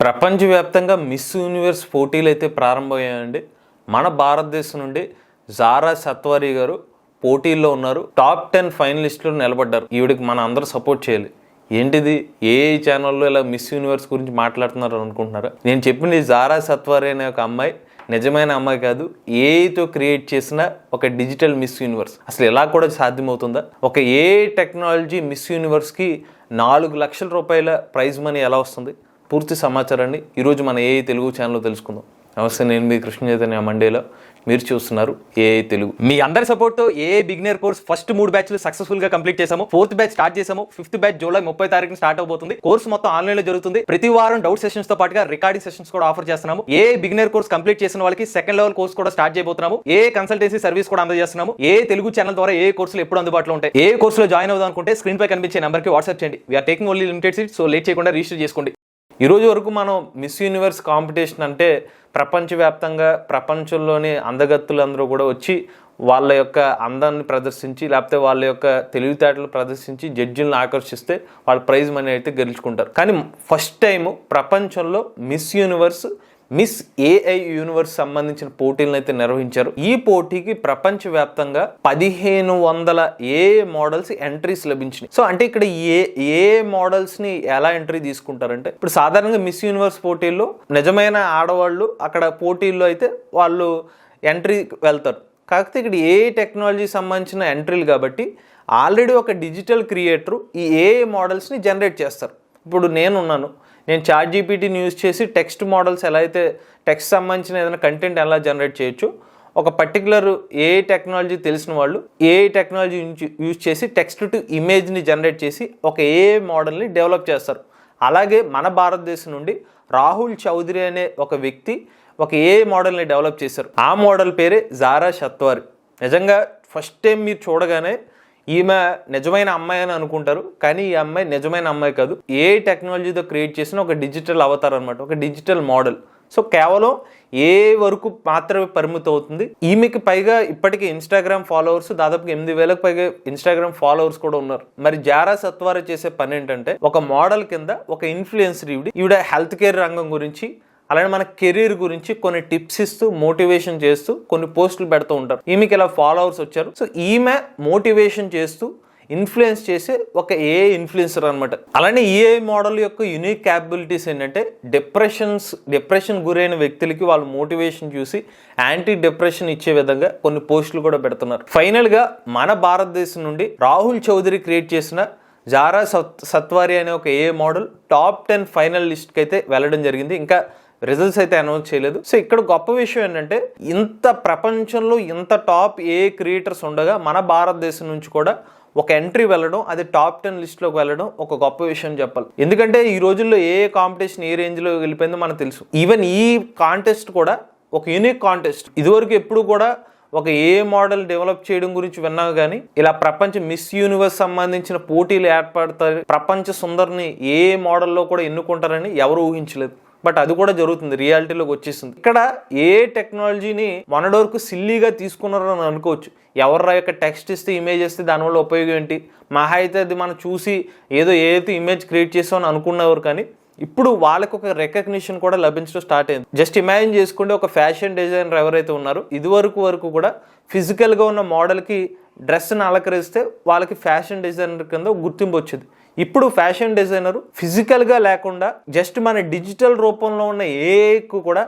ప్రపంచవ్యాప్తంగా miss universe పోటీలు అయితే ప్రారంభమయ్యాయండి. మన భారతదేశం నుండి జారా సత్వారీ గారు పోటీల్లో ఉన్నారు. టాప్ 10 ఫైనలిస్టులు నిలబడ్డారు. ఈవిడికి మన అందరూ సపోర్ట్ చేయాలి. ఏంటిది ఏ ఛానల్లో ఇలా మిస్ యూనివర్స్ గురించి మాట్లాడుతున్నారు అనుకుంటున్నారా? నేను చెప్పింది జారా సత్వారీ అనే ఒక అమ్మాయి నిజమైన అమ్మాయి కాదు, ఏఐతో క్రియేట్ చేసిన ఒక డిజిటల్ మిస్ యూనివర్స్. అసలు ఎలా కూడా సాధ్యమవుతుందా? ఒక ఏఐ టెక్నాలజీ మిస్ యూనివర్స్కి 4 లక్షల రూపాయల ప్రైజ్ మనీ ఎలా వస్తుంది? పూర్తి సమాచారాన్ని ఈరోజు మన ఏఐ తెలుగు ఛానల్లో తెలుసుకుందాం. నమస్తే, నేను మీ కృష్ణ చైతన్య మండేలో. మీరు చూస్తున్నారు ఏఐ తెలుగు. మీ అందరి సపోర్ట్తో ఏఐ బిగినర్ కోర్స్ ఫస్ట్ 3 బ్యాచ్లు సక్సెస్ఫుల్ గా కంప్లీట్ చేసాము. 4th బ్యాచ్ స్టార్ట్ చేసాము. 5th బ్యాచ్ జూలై 30 తారీఖున స్టార్ట్ అవబోతుంది. కోర్స్ మొత్తం ఆన్లైన్ లో జరుగుతుంది. ప్రతి వారం డౌట్ సెషన్స్ తో పాటుగా రికార్డింగ్ సెషన్స్ కూడా ఆఫర్ చేస్తున్నాము. ఏఐ బిగినర్ కోర్స్ కంప్లీట్ చేసిన వాళ్ళకి సెకండ్ లెవెల్ కోర్స్ కూడా స్టార్ట్ చేయబోతున్నాము. ఏఐ కన్సల్టెన్సీ సర్వీస్ కూడా అందజేస్తున్నాము. ఏఐ తెలుగు ఛానల్ ద్వారా ఏ కోర్సులు ఎప్పుడు అందుబాటులో ఉంటాయి. ఏ కోర్సులో జాయిన్ అవుదాం అనుకుంటే స్క్రీన్ పై కనిపించే నెంబర్ కి వాట్సాప్ చేయండి. We're taking only limited seats, so late చేయకుండా రిజిస్టర్ చేసుకోండి. ఈరోజు వరకు మనం మిస్ యూనివర్స్ కాంపిటీషన్ అంటే ప్రపంచవ్యాప్తంగా ప్రపంచంలోని అందగత్తులందరూ కూడా వచ్చి వాళ్ళ యొక్క అందాన్ని ప్రదర్శించి లేకపోతే వాళ్ళ యొక్క తెలివితేటలు ప్రదర్శించి జడ్జిలను ఆకర్షిస్తే వాళ్ళ ప్రైజ్ మనీ అయితే గెలుచుకుంటారు. కానీ ఫస్ట్ టైం ప్రపంచంలో miss universe, miss AI universe సంబంధించిన పోటీలను అయితే నిర్వహించారు. ఈ పోటీకి ప్రపంచవ్యాప్తంగా 1500 ఏఐ మోడల్స్ ఎంట్రీస్ లభించినాయి. సో అంటే ఇక్కడ ఏ మోడల్స్ ని ఎలా ఎంట్రీ తీసుకుంటారంటే, ఇప్పుడు సాధారణంగా మిస్ యూనివర్స్ పోటీల్లో నిజమైన ఆడవాళ్ళు అక్కడ పోటీల్లో అయితే వాళ్ళు ఎంట్రీ వెళ్తారు. కాకపోతే ఇక్కడ ఏఐ టెక్నాలజీ సంబంధించిన ఎంట్రీలు కాబట్టి ఆల్రెడీ ఒక డిజిటల్ క్రియేటర్ ఈ ఏఐ మోడల్స్ని జనరేట్ చేస్తారు. ఇప్పుడు నేను చాట్ జీపీటీని యూజ్ చేసి టెక్స్ట్ మోడల్స్ ఎలా అయితే టెక్స్ట్ సంబంధించిన ఏదైనా కంటెంట్ ఎలా జనరేట్ చేయొచ్చు, ఒక పర్టికులర్ ఏఐ టెక్నాలజీ తెలిసిన వాళ్ళు ఏఐ టెక్నాలజీ యూజ్ చేసి టెక్స్ట్ టు ఇమేజ్ని జనరేట్ చేసి ఒక ఏఐ మోడల్ని డెవలప్ చేస్తారు. అలాగే మన భారతదేశం నుండి రాహుల్ చౌదరి అనే ఒక వ్యక్తి ఒక ఏఐ మోడల్ని డెవలప్ చేశారు. ఆ మోడల్ పేరే జారా సత్వారీ. నిజంగా ఫస్ట్ టైం మీరు చూడగానే ఈమె నిజమైన అమ్మాయి అని అనుకుంటారు, కానీ ఈ అమ్మాయి నిజమైన అమ్మాయి కాదు. ఏ టెక్నాలజీతో క్రియేట్ చేసిన ఒక డిజిటల్ అవతార్ అనమాట, ఒక డిజిటల్ మోడల్. సో కేవలం ఏ వరకు మాత్రమే పరిమితం అవుతుంది. ఈమెకి పైగా ఇప్పటికీ ఇన్స్టాగ్రామ్ ఫాలోవర్స్ దాదాపుగా 8,000కు పైగా ఇన్స్టాగ్రామ్ ఫాలోవర్స్ కూడా ఉన్నారు. మరి జారా సత్వారీ చేసే పని ఏంటంటే, ఒక మోడల్ కింద ఒక ఇన్ఫ్లుయెన్సర్ ఈవిడ హెల్త్ కేర్ రంగం గురించి అలానే మన కెరీర్ గురించి కొన్ని టిప్స్ ఇస్తూ మోటివేషన్ చేస్తూ కొన్ని పోస్టులు పెడుతూ ఉంటారు. ఈమెకి ఇలా ఫాలోవర్స్ వచ్చారు. సో ఈమె మోటివేషన్ చేస్తూ ఇన్ఫ్లుయెన్స్ చేసే ఒక ఏఐ ఇన్ఫ్లుయెన్సర్ అనమాట. అలానే ఏఐ మోడల్ యొక్క యూనిక్ క్యాపబిలిటీస్ ఏంటంటే, డిప్రెషన్ గురైన వ్యక్తులకి వాళ్ళు మోటివేషన్ చూసి యాంటీ డిప్రెషన్ ఇచ్చే విధంగా కొన్ని పోస్టులు కూడా పెడుతున్నారు. ఫైనల్గా మన భారతదేశం నుండి రాహుల్ చౌదరి క్రియేట్ చేసిన జారా సత్వారీ అనే ఒక ఏఐ మోడల్ టాప్ 10 ఫైనల్ లిస్ట్కి అయితే వెళ్ళడం జరిగింది. ఇంకా రిజల్ట్స్ అయితే అనౌన్స్ చేయలేదు. సో ఇక్కడ గొప్ప విషయం ఏంటంటే, ఇంత ప్రపంచంలో ఇంత టాప్ ఏ క్రియేటర్స్ ఉండగా మన భారతదేశం నుంచి కూడా ఒక ఎంట్రీ వెళ్ళడం, అది టాప్ 10 లిస్ట్లోకి వెళ్ళడం ఒక గొప్ప విషయం చెప్పాలి. ఎందుకంటే ఈ రోజుల్లో ఏ కాంపిటీషన్ ఏ రేంజ్లో వెళ్ళిపోయిందో మనకు తెలుసు. ఈవెన్ ఈ కాంటెస్ట్ కూడా ఒక యూనిక్ కాంటెస్ట్. ఇదివరకు ఎప్పుడు కూడా ఒక ఏ మోడల్ డెవలప్ చేయడం గురించి విన్నావు, కానీ ఇలా ప్రపంచ మిస్ యూనివర్స్ సంబంధించిన పోటీలు ఏర్పడతాయి, ప్రపంచ సుందరిని ఏ మోడల్లో కూడా ఎన్నుకుంటారని ఎవరు ఊహించలేదు. బట్ అది కూడా జరుగుతుంది, రియాలిటీలోకి వచ్చేసింది. ఇక్కడ ఏ టెక్నాలజీని మొన్నటి వరకు సిల్లీగా తీసుకున్నారో అని అనుకోవచ్చు. ఎవరి యొక్క టెక్స్ట్ ఇస్తే ఇమేజ్ ఇస్తే దానివల్ల ఉపయోగం ఏంటి, మహా అయితే అది మనం చూసి ఏదైతే ఇమేజ్ క్రియేట్ చేసామని అనుకున్నవారు, కానీ ఇప్పుడు వాళ్ళకి ఒక రికగ్నిషన్ కూడా లభించడం స్టార్ట్ అయింది. జస్ట్ ఇమాజిన్ చేసుకోండి, ఒక ఫ్యాషన్ డిజైనర్ ఎవరైతే ఉన్నారో ఇదివరకు కూడా ఫిజికల్గా ఉన్న మోడల్కి డ్రెస్ని అలంకరిస్తే వాళ్ళకి ఫ్యాషన్ డిజైనర్ కింద గుర్తింపు వచ్చేది. ఇప్పుడు ఫ్యాషన్ డిజైనరు ఫిజికల్గా లేకుండా జస్ట్ మన డిజిటల్ రూపంలో ఉన్న ఏఐకు కూడా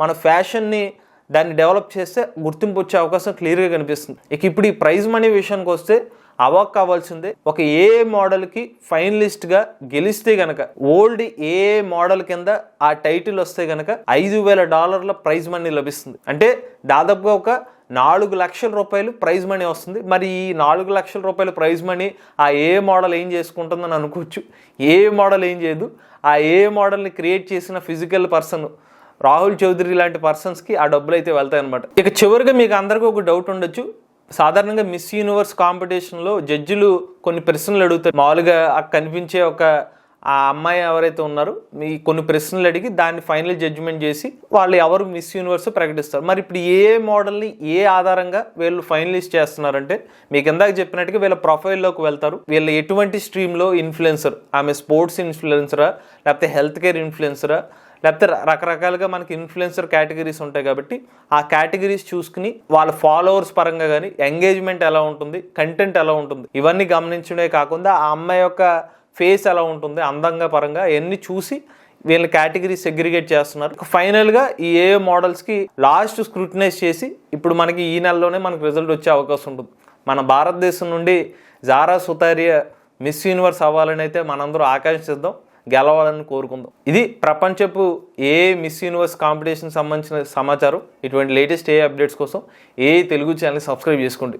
మన ఫ్యాషన్ని దాన్ని డెవలప్ చేస్తే గుర్తింపు వచ్చే అవకాశం క్లియర్గా కనిపిస్తుంది. ఇప్పుడు ఈ ప్రైజ్ మనీ విషయానికి వస్తే అవాక్ కావాల్సిందే. ఒక ఏఐ మోడల్కి ఫైనలిస్ట్గా గెలిస్తే గనక ఓల్డ్ ఏఐ మోడల్ కింద ఆ టైటిల్ వస్తే గనక $5,000 ప్రైజ్ మనీ లభిస్తుంది. అంటే దాదాపుగా ఒక 4 లక్షల రూపాయలు ప్రైజ్ మనీ వస్తుంది. మరి ఈ 4 లక్షల రూపాయల ప్రైజ్ మనీ ఆ ఏ మోడల్ ఏం చేసుకుంటుందని అనుకోవచ్చు. ఏ మోడల్ ఏం చేయదు. ఆ ఏ మోడల్ని క్రియేట్ చేసిన ఫిజికల్ పర్సన్ రాహుల్ చౌదరి లాంటి పర్సన్స్కి ఆ డబ్బులు అయితే వెళ్తాయి అనమాట. ఇక చివరిగా మీకు అందరికీ ఒక డౌట్ ఉండొచ్చు. సాధారణంగా మిస్ యూనివర్స్ కాంపిటీషన్లో జడ్జిలు కొన్ని ప్రశ్నలు అడుగుతారు. మామూలుగా కనిపించే ఒక ఆ అమ్మాయి ఎవరైతే ఉన్నారో మీ కొన్ని ప్రశ్నలు అడిగి దాన్ని ఫైనల్ జడ్జిమెంట్ చేసి వాళ్ళు ఎవరు మిస్ యూనివర్స్ ప్రకటిస్తారు. మరి ఇప్పుడు ఏ మోడల్ని ఏ ఆధారంగా వీళ్ళు ఫైనలిస్ట్ చేస్తున్నారంటే మీకు ఇందాక చెప్పినట్టుగా వీళ్ళ ప్రొఫైల్లోకి వెళ్తారు. వీళ్ళు ఎటువంటి స్ట్రీమ్లో ఇన్ఫ్లుయెన్సర్, ఆమె స్పోర్ట్స్ ఇన్ఫ్లుయెన్సరా లేకపోతే హెల్త్ కేర్ ఇన్ఫ్లుయెన్సరా లేకపోతే రకరకాలుగా మనకి ఇన్ఫ్లుయెన్సర్ కేటగిరీస్ ఉంటాయి కాబట్టి ఆ కేటగిరీస్ చూసుకుని వాళ్ళ ఫాలోవర్స్ పరంగా కానీ ఎంగేజ్మెంట్ ఎలా ఉంటుంది, కంటెంట్ ఎలా ఉంటుంది, ఇవన్నీ గమనించడే కాకుండా ఆ అమ్మాయి యొక్క ఫేస్ ఎలా ఉంటుంది అందంగా పరంగా ఇవన్నీ చూసి వీళ్ళ కేటగిరీ సెగ్రిగేట్ చేస్తున్నారు. ఫైనల్గా ఈ ఏ మోడల్స్కి లాస్ట్ స్క్రూటినైజ్ చేసి ఇప్పుడు మనకి ఈ నెలలోనే మనకు రిజల్ట్ వచ్చే అవకాశం ఉంటుంది. మన భారతదేశం నుండి జారా సుతారియా మిస్ యూనివర్స్ అవ్వాలని అయితే మనందరూ ఆకాంక్షిద్దాం, గెలవాలని కోరుకుందాం. ఇది ప్రపంచపు ఏ మిస్ యూనివర్స్ కాంపిటీషన్ సంబంధించిన సమాచారం. ఇటువంటి లేటెస్ట్ ఏ అప్డేట్స్ కోసం ఏ తెలుగు ఛానల్ సబ్స్క్రైబ్ చేసుకోండి.